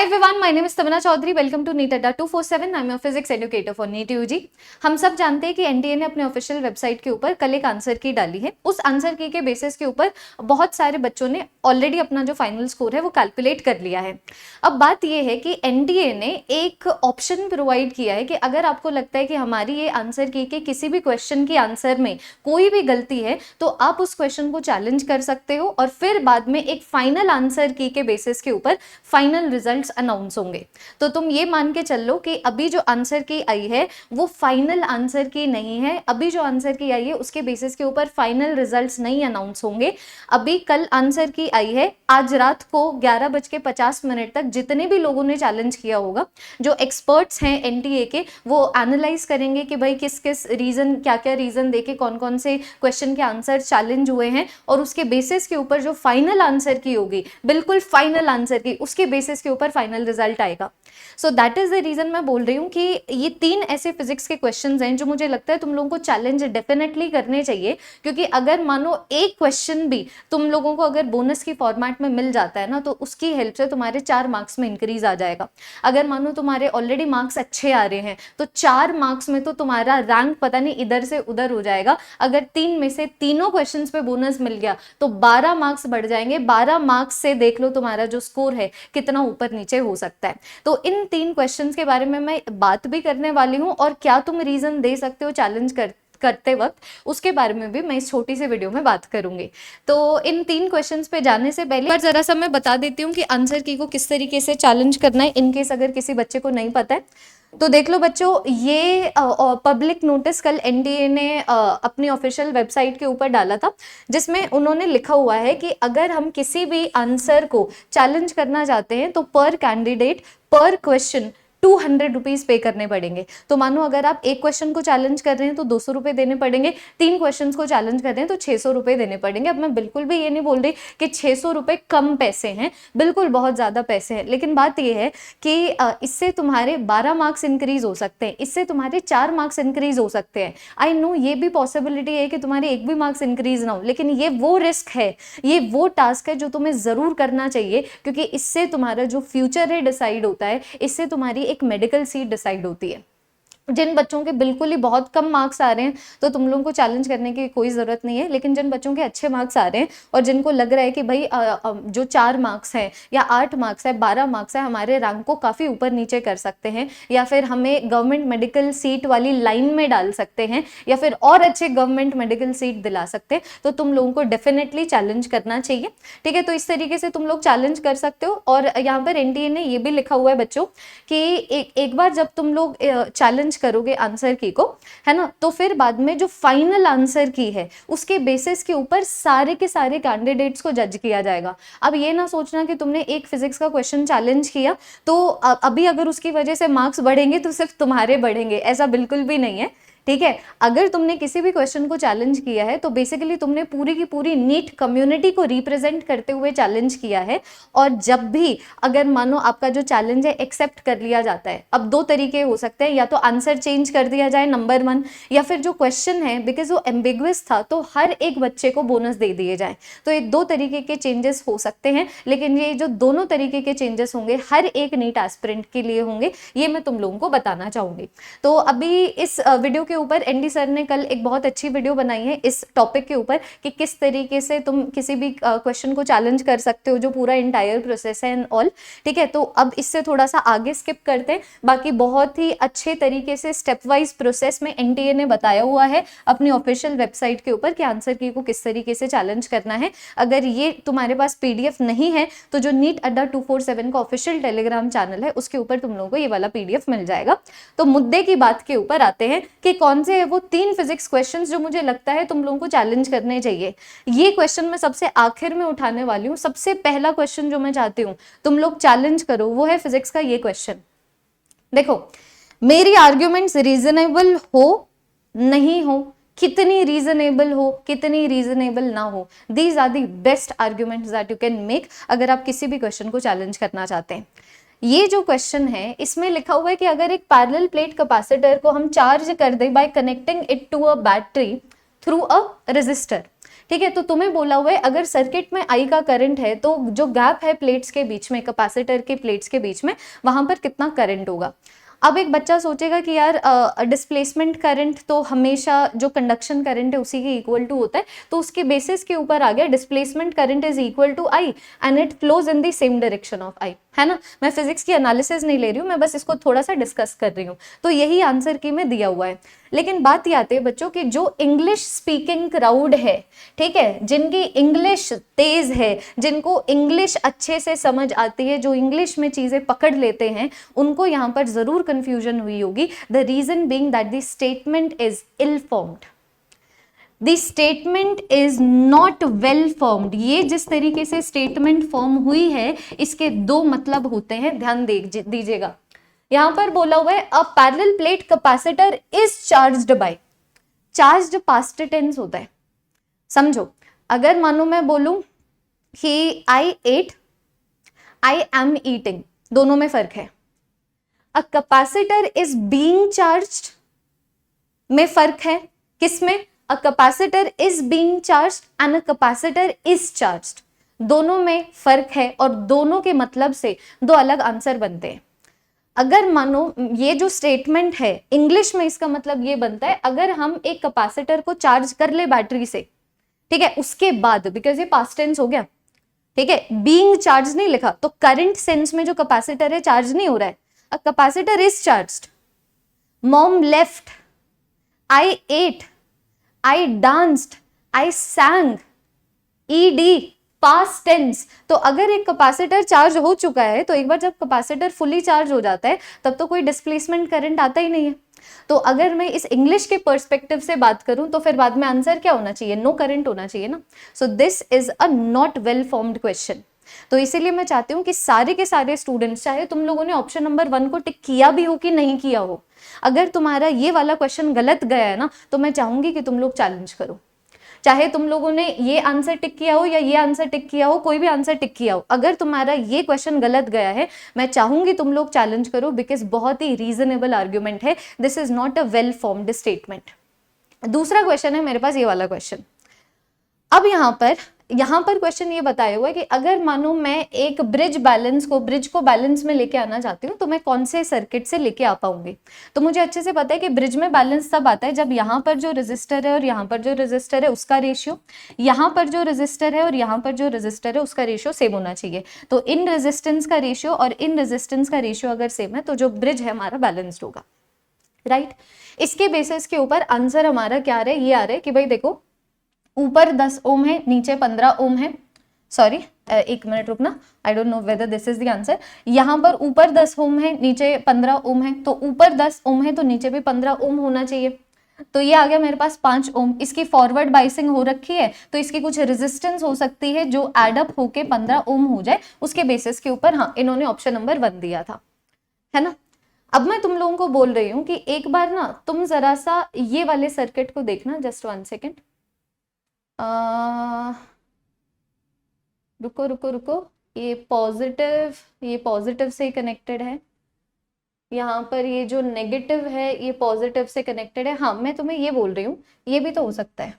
everyone, my name is Tamana Chaudhary. Welcome to NEET Adda 247. I'm your physics educator for NEET UG. हम सब जानते हैं कि NTA ने अपने ऑफिशियल वेबसाइट के ऊपर कल एक आंसर की डाली है। उस आंसर की के बेसिस के ऊपर बहुत सारे बच्चों ने ऑलरेडी अपना जो फाइनल स्कोर है वो कैलकुलेट कर लिया है। अब बात ये है कि एनटीए ने एक ऑप्शन प्रोवाइड किया है कि अगर आपको लगता है कि हमारी ये आंसर की के किसी भी क्वेश्चन की आंसर में कोई भी गलती है तो आप उस क्वेश्चन को चैलेंज कर सकते हो और फिर बाद में एक फाइनल आंसर की के बेसिस के ऊपर फाइनल रिजल्ट्स अनाउंस होंगे। तो तुम ये मान के चल लो कि अभी जो आंसर की आई है वो फाइनल आंसर की नहीं है। अभी जो आंसर की आई है उसके बेसिस के ऊपर फाइनल रिजल्ट्स नहीं अनाउंस होंगे। अभी कल आंसर की आई है, आज रात को 11:50 तक जितने भी लोगों ने चैलेंज किया होगा, जो एक्सपर्ट्स हैं एनटीए के, वो एनालाइज करेंगे कि भाई किस किस रीजन, क्या क्या रीजन देके कौन कौन से क्वेश्चन के आंसर चैलेंज हुए हैं, और उसके बेसिस के ऊपर जो फाइनल आंसर की होगी, बिल्कुल फाइनल आंसर की, उसके बेसिस के ऊपर फाइनल रिजल्ट आएगा। So that is the reason मैं बोल रही हूँ कि ये 3 ऐसे फिजिक्स के क्वेश्चंस हैं जो मुझे लगता है तुम लोगों को चैलेंज डेफिनेटली करने चाहिए, क्योंकि अगर मानो एक क्वेश्चन भी तुम लोगों को अगर बोनस की फॉर्मेट में मिल जाता है ना, तो उसकी हेल्प से तुम्हारे 4 मार्क्स में इंक्रीज आ जाएगा। अगर मानो तुम्हारे ऑलरेडी मार्क्स अच्छे आ रहे हैं तो 4 मार्क्स में तो तुम्हारा रैंक पता नहीं इधर से उधर हो जाएगा। अगर 3 में से तीनों क्वेश्चंस पे बोनस मिल गया तो 12 मार्क्स बढ़ जाएंगे। 12 मार्क्स से देख लो तुम्हारा जो स्कोर है कितना ऊपर नीचे हो सकता है। तो इन 3 क्वेश्चंस के बारे में मैं बात भी करने वाली हूं, और क्या तुम रीजन दे सकते हो चैलेंज करते वक्त, उसके बारे में भी मैं इस छोटी सी वीडियो में बात करूंगी। तो इन 3 क्वेश्चंस पे जाने से पहले पर जरा सा मैं बता देती हूँ कि आंसर की को किस तरीके से चैलेंज करना है, इनकेस अगर किसी बच्चे को नहीं पता है। तो देख लो बच्चों, ये पब्लिक नोटिस कल एनटीए ने अपनी ऑफिशियल वेबसाइट के ऊपर डाला था, जिसमें उन्होंने लिखा हुआ है कि अगर हम किसी भी आंसर को चैलेंज करना चाहते हैं तो पर कैंडिडेट पर क्वेश्चन 200 रुपीज पे करने पड़ेंगे। तो मानो अगर आप एक क्वेश्चन को चैलेंज कर रहे हैं तो 200 रुपए देने पड़ेंगे, 3 क्वेश्चन को चैलेंज कर रहे हैं तो 600 रुपए देने पड़ेंगे। अब मैं बिल्कुल भी ये नहीं बोल रही कि 600 रुपए कम पैसे हैं, बिल्कुल बहुत ज्यादा पैसे हैं, लेकिन बात यह है कि इससे तुम्हारे 12 मार्क्स इंक्रीज हो सकते हैं, इससे तुम्हारे 4 मार्क्स इंक्रीज हो सकते हैं। आई नो ये भी पॉसिबिलिटी है कि तुम्हारे एक भी मार्क्स इंक्रीज ना हो, लेकिन ये वो रिस्क है, ये वो टास्क है जो तुम्हें जरूर करना चाहिए, क्योंकि इससे तुम्हारा जो फ्यूचर है डिसाइड होता है, इससे तुम्हारी एक मेडिकल सीट डिसाइड होती है। जिन बच्चों के बिल्कुल ही बहुत कम मार्क्स आ रहे हैं तो तुम लोगों को चैलेंज करने की कोई ज़रूरत नहीं है, लेकिन जिन बच्चों के अच्छे मार्क्स आ रहे हैं और जिनको लग रहा है कि भाई जो 4 मार्क्स हैं या 8 मार्क्स है, 12 मार्क्स है, हमारे रैंक को काफ़ी ऊपर नीचे कर सकते हैं, या फिर हमें गवर्नमेंट मेडिकल सीट वाली लाइन में डाल सकते हैं, या फिर और अच्छे गवर्नमेंट मेडिकल सीट दिला सकते हैं, तो तुम लोगों को डेफिनेटली चैलेंज करना चाहिए। ठीक है, तो इस तरीके से तुम लोग चैलेंज कर सकते हो। और यहाँ पर एनटीए ने ये भी लिखा हुआ है बच्चों कि एक बार जब तुम लोग चैलेंज करोगे आंसर की को, है ना, तो फिर बाद में जो फाइनल आंसर की है उसके बेसिस के ऊपर सारे के सारे कैंडिडेट्स को जज किया जाएगा। अब ये ना सोचना कि तुमने एक फिजिक्स का क्वेश्चन चैलेंज किया तो अभी अगर उसकी वजह से मार्क्स बढ़ेंगे तो सिर्फ तुम्हारे बढ़ेंगे, ऐसा बिल्कुल भी नहीं है। ठीक है, अगर तुमने किसी भी क्वेश्चन को चैलेंज किया है तो बेसिकली तुमने पूरी की पूरी नीट कम्युनिटी को रिप्रेजेंट करते हुए चैलेंज किया है। और जब भी अगर मानो आपका जो चैलेंज है एक्सेप्ट कर लिया जाता है, अब 2 तरीके हो सकते हैं, या तो आंसर चेंज कर दिया जाए नंबर 1, या फिर जो क्वेश्चन है बिकॉज वो एम्बिगुअस था तो हर एक बच्चे को बोनस दे दिए जाए। तो ये 2 तरीके के चेंजेस हो सकते हैं, लेकिन ये जो दोनों तरीके के चेंजेस होंगे हर एक नीट एस्पिरेंट के लिए होंगे, ये मैं तुम लोगों को बताना चाहूंगी। तो अभी इस वीडियो के ऊपर एनडी सर ने कल एक बहुत अच्छी वीडियो बनाई है इस टॉपिक के ऊपर कि किस तरीके से तुम किसी भी क्वेश्चन को चैलेंज कर सकते हो, जो पूरा इंटायर प्रोसेस है एंड ऑल। ठीक है, तो अब इससे थोड़ा सा आगे स्किप करते हैं। बाकी बहुत ही अच्छे तरीके से स्टेप वाइज प्रोसेस में एनटीए ने बताया हुआ है अपनी ऑफिशियल वेबसाइट के ऊपर कि आंसर की को किस तरीके से चैलेंज करना है। अगर ये तुम्हारे पास पीडीएफ नहीं है तो जो नीट अड्डा 247 का ऑफिशियल टेलीग्राम चैनल है उसके ऊपर तुम लोगों को ये वाला पीडीएफ मिल जाएगा। तो मुद्दे की बात के ऊपर आते हैं कि कौन से है वो 3 फिजिक्स क्वेश्चंस जो मुझे लगता है तुम लोगों को चैलेंज करने चाहिए। ये क्वेश्चन मैं सबसे आखिर में उठाने वाली हूँ। सबसे पहला क्वेश्चन जो मैं चाहती हूँ तुम लोग चैलेंज करो वो है फिजिक्स का ये क्वेश्चन। देखो, मेरी आर्ग्यूमेंट्स रीजनेबल हो नहीं हो, कितनी रीजनेबल हो कितनी रीजनेबल ना हो, these are the best arguments that you can make अगर आप किसी भी क्वेश्चन को चैलेंज करना चाहते हैं। ये जो क्वेश्चन है इसमें लिखा हुआ है कि अगर एक पैरेलल प्लेट कैपेसिटर को हम चार्ज कर दें by connecting it to a battery through a resistor, ठीक है, तो तुम्हें बोला हुआ है अगर सर्किट में आई का करंट है तो जो गैप है प्लेट्स के बीच में, कैपेसिटर के प्लेट्स के बीच में, वहां पर कितना करंट होगा। अब एक बच्चा सोचेगा कि यार डिस्प्लेसमेंट करंट तो हमेशा जो कंडक्शन करंट है उसी के इक्वल टू होता है, तो उसके बेसिस के ऊपर आ गया displacement current is equal to I and it flows in the same direction of I, है ना। मैं फिजिक्स की एनालिसिस नहीं ले रही हूँ, मैं बस इसको थोड़ा सा डिस्कस कर रही हूँ। तो यही आंसर की में दिया हुआ है। लेकिन बात ये आती है बच्चों कि जो इंग्लिश स्पीकिंग क्राउड है, ठीक है, जिनकी इंग्लिश तेज है, जिनको इंग्लिश अच्छे से समझ आती है, जो इंग्लिश में चीजें पकड़ लेते हैं, उनको यहाँ पर जरूर कंफ्यूजन हुई होगी। The reason being that the statement is ill formed, the statement is not well formed. ये जिस तरीके से स्टेटमेंट फॉर्म हुई है इसके दो मतलब होते हैं, ध्यान दीजिएगा। यहां पर बोला हुआ है a parallel plate capacitor is charged by, charged past tense होता है, समझो। अगर मानो मैं बोलूं कि I ate, I am eating, दोनों में फर्क है। A capacitor is being charged में फर्क है, किसमें? A capacitor is being charged and a capacitor is charged, दोनों में फर्क है और दोनों के मतलब से दो अलग आंसर बनते हैं। अगर मानो ये जो स्टेटमेंट है इंग्लिश में, इसका मतलब ये बनता है अगर हम एक कैपेसिटर को चार्ज कर ले बैटरी से, ठीक है, उसके बाद, बिकॉज ये पास्ट टेंस हो गया, ठीक है, बीइंग चार्ज नहीं लिखा, तो करंट सेंस में जो कैपेसिटर है चार्ज नहीं हो रहा है। A capacitor is charged, mom left, I ate, I danced, I sang, ED, past tense. तो अगर एक कैपेसिटर चार्ज हो चुका है तो एक बार जब कैपेसिटर फुली चार्ज हो जाता है तब तो कोई डिस्प्लेसमेंट करंट आता ही नहीं है। तो अगर मैं इस इंग्लिश के पर्सपेक्टिव से बात करूं तो फिर बाद में आंसर क्या होना चाहिए? नो करंट होना चाहिए ना। So this is a not well formed question. तो इसीलिए मैं चाहती हूं कि सारे के सारे स्टूडेंट्स, चाहे तुम लोगों ने ऑप्शन नंबर 1 को टिक किया भी हो कि नहीं किया हो, अगर तुम्हारा ये वाला क्वेश्चन गलत गया है ना तो मैं चाहूंगी कि तुम लोग चैलेंज करो। चाहे तुम लोगों ने ये आंसर टिक किया हो या ये आंसर टिक किया हो, कोई भी आंसर टिक किया हो, अगर तुम्हारा ये क्वेश्चन गलत गया है मैं चाहूंगी तुम लोग चैलेंज करो, बिकॉज बहुत ही रीजनेबल आर्ग्यूमेंट है। This is not a well formed statement. दूसरा क्वेश्चन है मेरे पास ये वाला क्वेश्चन। अब यहां पर क्वेश्चन ये बताया हुआ है कि अगर मानो मैं एक ब्रिज को बैलेंस में लेके आना चाहती हूँ तो मैं कौन से सर्किट से लेके आ पाऊंगी। तो मुझे अच्छे से पता है कि ब्रिज में बैलेंस तब आता है जब यहाँ पर जो रेजिस्टर है और यहाँ पर जो रेजिस्टर है उसका रेशियो, यहाँ पर जो रेजिस्टर है और यहाँ पर जो रेजिस्टर है उसका रेशियो सेम होना चाहिए। तो इन रेजिस्टेंस का रेशियो और इन रेजिस्टेंस का रेशियो अगर सेम है तो जो ब्रिज है हमारा बैलेंस्ड होगा, राइट। इसके बेसिस के ऊपर आंसर हमारा क्या आ रहा है? ये आ रहा है कि भाई देखो, ऊपर 10 ओम है, नीचे 15 ओम है। सॉरी, एक मिनट रुकना, आई don't know whether this is the answer. यहाँ पर ऊपर 10 ओम है, नीचे 15 ओम है, तो ऊपर 10 ओम है तो नीचे भी 15 ओम होना चाहिए। तो ये आ गया मेरे पास 5 ओम। इसकी फॉरवर्ड बाइसिंग हो रखी है तो इसकी कुछ रेजिस्टेंस हो सकती है जो एडअप होके 15 ओम हो जाए, उसके बेसिस के ऊपर हाँ इन्होंने ऑप्शन नंबर 1 दिया था, है ना। अब मैं तुम लोगों को बोल रही हूँ कि एक बार ना तुम जरा सा ये वाले सर्किट को देखना, जस्ट 1 सेकेंड, रुको रुको रुको, ये पॉजिटिव से कनेक्टेड है, यहाँ पर ये जो नेगेटिव है ये पॉजिटिव से कनेक्टेड है। हाँ, मैं तुम्हें ये बोल रही हूँ ये भी तो हो सकता है।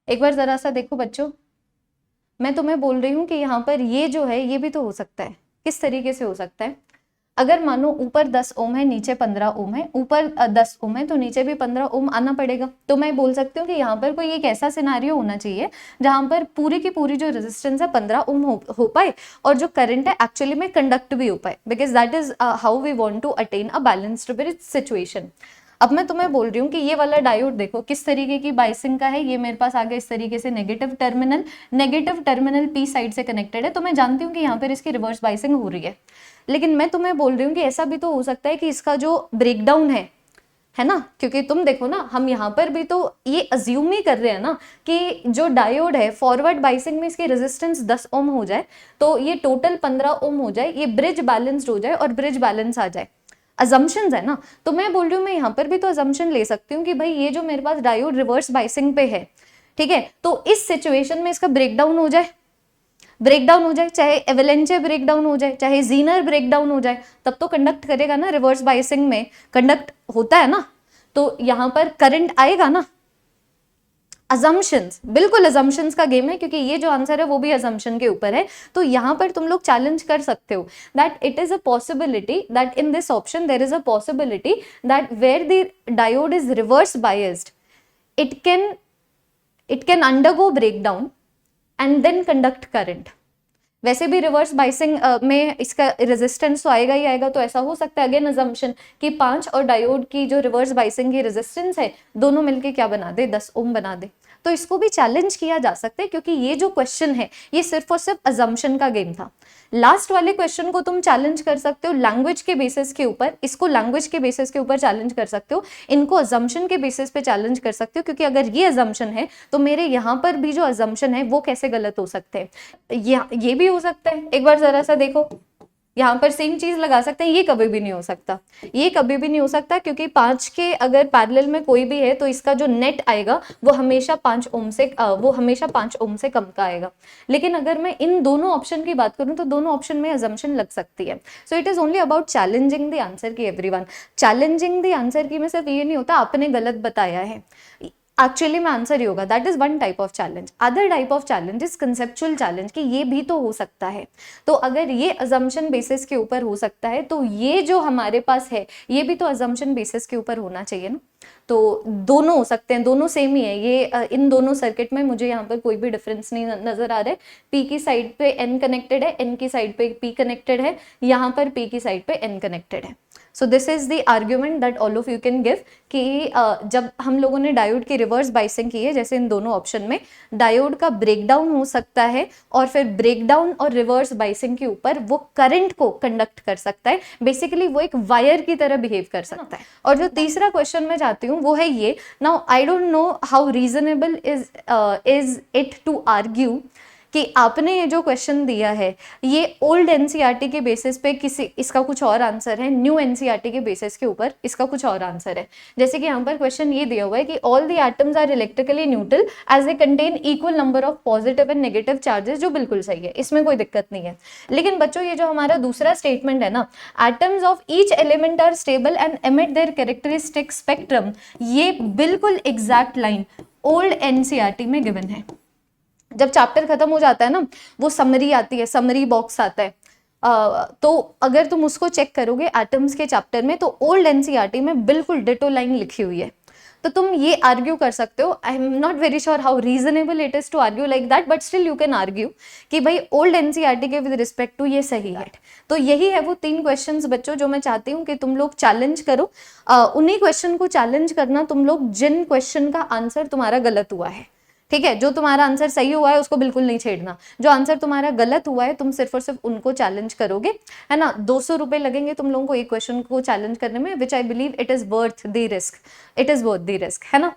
एक बार जरा सा देखो बच्चों, मैं तुम्हें बोल रही हूँ कि यहाँ पर ये जो है ये भी तो हो सकता है। किस तरीके से हो सकता है? अगर मानो ऊपर 10 ओम है, नीचे 15 ओम है, ऊपर 10 ओम है तो नीचे भी 15 ओम आना पड़ेगा। तो मैं बोल सकती हूँ कि यहाँ पर कोई एक ऐसा सिनारियो होना चाहिए जहां पर पूरी की पूरी जो रेजिस्टेंस है 15 ओम हो पाए और जो करंट है एक्चुअली में कंडक्ट भी हो पाए, because that is how we want to attain a balanced bridge situation. अब मैं तुम्हें बोल रही हूँ कि ये वाला डायोड देखो किस तरीके की बाइसिंग का है। ये मेरे पास आगे इस तरीके से नेगेटिव टर्मिनल पी साइड से कनेक्टेड है, तो मैं जानती हूँ कि यहाँ पर इसकी रिवर्स बाइसिंग हो रही है। लेकिन मैं तुम्हें बोल रही हूँ कि ऐसा भी तो हो सकता है कि इसका जो ब्रेकडाउन है ना, क्योंकि तुम देखो ना, हम यहाँ पर भी तो ये अज्यूम ही कर रहे हैं ना कि जो डायोड है फॉरवर्ड बाइसिंग में इसकी रेजिस्टेंस 10 ओम हो जाए तो ये टोटल 15 ओम हो जाए, ये ब्रिज बैलेंस्ड हो जाए और ब्रिज बैलेंस आ जाए। अजम्पशंस है ना, तो मैं बोल रही हूँ मैं यहाँ पर भी तो अजम्पशन ले सकती हूँ कि भाई ये जो मेरे पास डायोड रिवर्स बाइसिंग पे है, ठीक है, तो इस सिचुएशन में इसका ब्रेकडाउन हो जाए, चाहे एवलेंचे ब्रेकडाउन हो जाए, चाहे जीनर ब्रेकडाउन हो जाए, तब तो कंडक्ट करेगा ना। रिवर्स बाइसिंग में कंडक्ट होता है ना, तो यहां पर करंट आएगा ना। अजम्पशंस, बिल्कुल अजम्पशंस का गेम है, क्योंकि ये जो आंसर है वो भी अजम्पशन के ऊपर है। तो यहाँ पर तुम लोग चैलेंज कर सकते हो that it is a possibility that in this option there is a possibility that where the diode is reverse biased it can undergo breakdown and then conduct current। वैसे भी रिवर्स बाइसिंग में इसका resistance तो आएगा ही आएगा, तो ऐसा हो सकता है अगेन अजम्पशन कि 5 और डायोड की जो रिवर्स बाइसिंग की रेजिस्टेंस है दोनों मिलके क्या बना दे, 10 ओम बना दे। तो इसको भी चैलेंज किया जा सकता है, क्योंकि ये जो क्वेश्चन है ये सिर्फ और सिर्फ अजम्पशन का गेम था। लास्ट वाले क्वेश्चन को तुम चैलेंज कर सकते हो लैंग्वेज के बेसिस के ऊपर, इसको लैंग्वेज के बेसिस के ऊपर चैलेंज कर सकते हो, इनको अजम्पशन के बेसिस पे चैलेंज कर सकते हो, क्योंकि अगर ये अजम्पशन है तो मेरे यहाँ पर भी जो अजम्पशन है वो कैसे गलत हो सकते हैं। ये भी हो सकता है, एक बार जरा सा देखो, यहाँ पर सेम चीज लगा सकते हैं, ये कभी भी नहीं हो सकता, ये कभी भी नहीं हो सकता, क्योंकि 5 के अगर पैरेलल में कोई भी है तो इसका जो नेट आएगा वो हमेशा 5 ओम से कम का आएगा। लेकिन अगर मैं इन दोनों ऑप्शन की बात करूं तो दोनों ऑप्शन में अजम्पशन लग सकती है। So it is only about challenging the answer की एवरीवन। चैलेंजिंग द आंसर की में सिर्फ ये नहीं होता आपने गलत बताया है, एक्चुअली में आंसर ही होगा, that is one type of challenge. Other type of challenge is conceptual challenge, कि ये भी तो हो सकता है। तो अगर ये अजम्पशन बेसिस के ऊपर हो सकता है तो ये जो हमारे पास है ये भी तो अजम्पशन बेसिस के ऊपर होना चाहिए ना। तो दोनों हो सकते हैं, दोनों सेम ही है ये। इन दोनों सर्किट में मुझे यहाँ पर कोई भी डिफरेंस नहीं नजर आ रहा है। पी की साइड पे एन कनेक्टेड है, एन की साइड पे पी कनेक्टेड है, यहाँ पर पी की साइड पे एन कनेक्टेड है। So this is the argument that all of you can give कि जब हम लोगों ने डायोड की रिवर्स बाइसिंग की है, जैसे इन दोनों ऑप्शन में डायोड का ब्रेकडाउन हो सकता है और फिर ब्रेकडाउन और रिवर्स बाइसिंग के ऊपर वो करंट को कंडक्ट कर सकता है। बेसिकली वो एक वायर की तरह बिहेव कर सकता है। और जो तीसरा क्वेश्चन मैं चाहती हूँ वो है ये, now I don't know how reasonable is it to argue कि आपने ये जो क्वेश्चन दिया है ये ओल्ड एनसीईआरटी के बेसिस पे इसका कुछ और आंसर है, न्यू एनसीईआरटी के बेसिस के ऊपर इसका कुछ और आंसर है। जैसे कि यहाँ पर क्वेश्चन ये दिया हुआ है कि all the atoms are electrically neutral as they contain equal number of positive and negative charges, जो बिल्कुल सही है, इसमें कोई दिक्कत नहीं है। लेकिन बच्चों ये जो हमारा दूसरा स्टेटमेंट है ना, atoms of each element are stable and emit their characteristic spectrum, ये बिल्कुल एग्जैक्ट लाइन ओल्ड एनसीईआरटी में गिवन है। जब चैप्टर खत्म हो जाता है ना, वो समरी आती है, समरी बॉक्स आता है, तो अगर तुम उसको चेक करोगे एटम्स के चैप्टर में, तो ओल्ड एनसीईआरटी में बिल्कुल डिटो लाइन लिखी हुई है। तो तुम ये आर्ग्यू कर सकते हो, I am not very sure how reasonable it is to argue like that, but still you can argue कि भाई ओल्ड एनसीईआरटी के विद रिस्पेक्ट टू ये सही है। तो यही है वो 3 क्वेश्चंस बच्चों जो मैं चाहती हूँ कि तुम लोग चैलेंज करो। उन्हीं क्वेश्चन को चैलेंज करना तुम लोग जिन क्वेश्चन का आंसर तुम्हारा गलत हुआ है, ठीक है। जो तुम्हारा आंसर सही हुआ है उसको बिल्कुल नहीं छेड़ना, जो आंसर तुम्हारा गलत हुआ है तुम सिर्फ और सिर्फ उनको चैलेंज करोगे, है ना। 200 रुपए लगेंगे तुम लोगों को एक क्वेश्चन को चैलेंज करने में, which I believe it is worth the risk, it is worth the risk, है ना।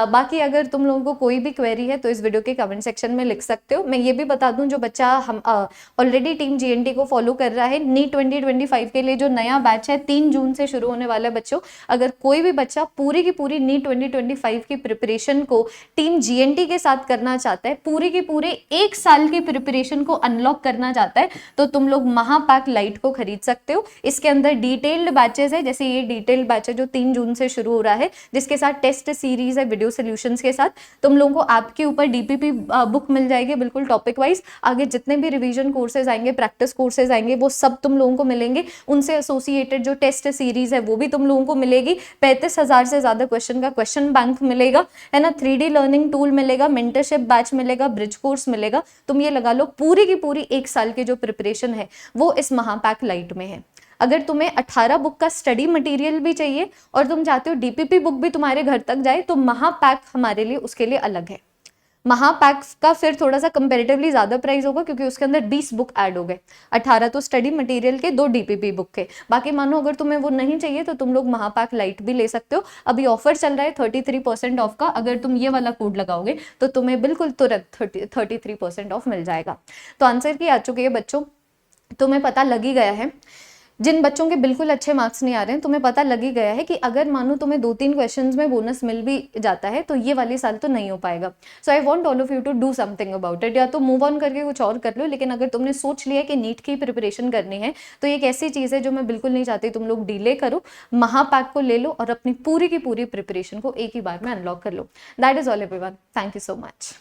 बाकी अगर तुम लोगों को कोई भी क्वेरी है तो इस वीडियो के कमेंट सेक्शन में लिख सकते हो। मैं ये भी बता दूं, जो बच्चा हम ऑलरेडी टीम जीएनटी को फॉलो कर रहा है, नीट 2025 के लिए जो नया बैच है 3 जून से शुरू होने वाला है बच्चों, अगर कोई भी बच्चा पूरी की पूरी नीट 2025 की प्रिपरेशन को टीम जीएनटी के साथ करना चाहता है, पूरी की पूरे 1 साल की प्रिपरेशन को अनलॉक करना चाहता है, तो तुम लोग महापैक लाइट को खरीद सकते हो। इसके अंदर डिटेल्ड बैचेस है, जैसे ये डिटेल्ड बैच है जो 3 जून से शुरू हो रहा है, जिसके साथ टेस्ट सीरीज है वीडियो सॉल्यूशंस के साथ। तुम लोगों को ऐप के ऊपर डीपीपी बुक मिल जाएगी बिल्कुल टॉपिक वाइज। आगे जितने भी रिवीजन कोर्सेज आएंगे, प्रैक्टिस कोर्सेज आएंगे, वो सब तुम लोगों को मिलेंगे। उनसे एसोसिएटेड जो टेस्ट सीरीज है वो भी तुम लोगों को मिलेगी। 35,000 से ज्यादा क्वेश्चन का क्वेश्चन बैंक मिलेगा, है ना। 3D लर्निंग टूल मिलेगा, मेंटरशिप बैच मिलेगा, ब्रिज कोर्स मिलेगा। तुम ये लगा लो पूरी की पूरी 1 साल की जो प्रिपरेशन है वो इस महापैक लाइट में है। अगर तुम्हें 18 बुक का स्टडी मटेरियल भी चाहिए और तुम चाहते हो डीपीपी बुक भी तुम्हारे घर तक जाए, तो महापैक हमारे लिए उसके लिए अलग है। महापैक का फिर थोड़ा सा कंपैरेटिवली ज्यादा प्राइस होगा, क्योंकि उसके अंदर 20 बुक ऐड हो गए, 18 तो स्टडी मटेरियल के, 2 डीपीपी बुक के। बाकी मानो अगर तुम्हें वो नहीं चाहिए तो तुम लोग महापैक लाइट भी ले सकते हो। अभी ऑफर चल रहा है 33% ऑफ का, अगर तुम ये वाला कोड लगाओगे तो तुम्हें बिल्कुल तुरंत 33% ऑफ मिल जाएगा। तो आंसर की आ चुकी है बच्चों, तुम्हें पता लग ही गया है जिन बच्चों के बिल्कुल अच्छे मार्क्स नहीं आ रहे हैं, तुम्हें पता लग ही गया है कि अगर मानो तुम्हें 2-3 क्वेश्चंस में बोनस मिल भी जाता है तो ये वाली साल तो नहीं हो पाएगा। So I want all of you to do something about it, या तो मूव ऑन करके कुछ और कर लो, लेकिन अगर तुमने सोच लिया कि नीट की प्रिपरेशन करनी है तो ये एक ऐसी चीज़ है जो मैं बिल्कुल नहीं चाहती तुम लोग डिले करो। महापैक को ले लो और अपनी पूरी की पूरी प्रिपरेशन को एक ही बार में अनलॉक कर लो। That is all everyone, thank you so much.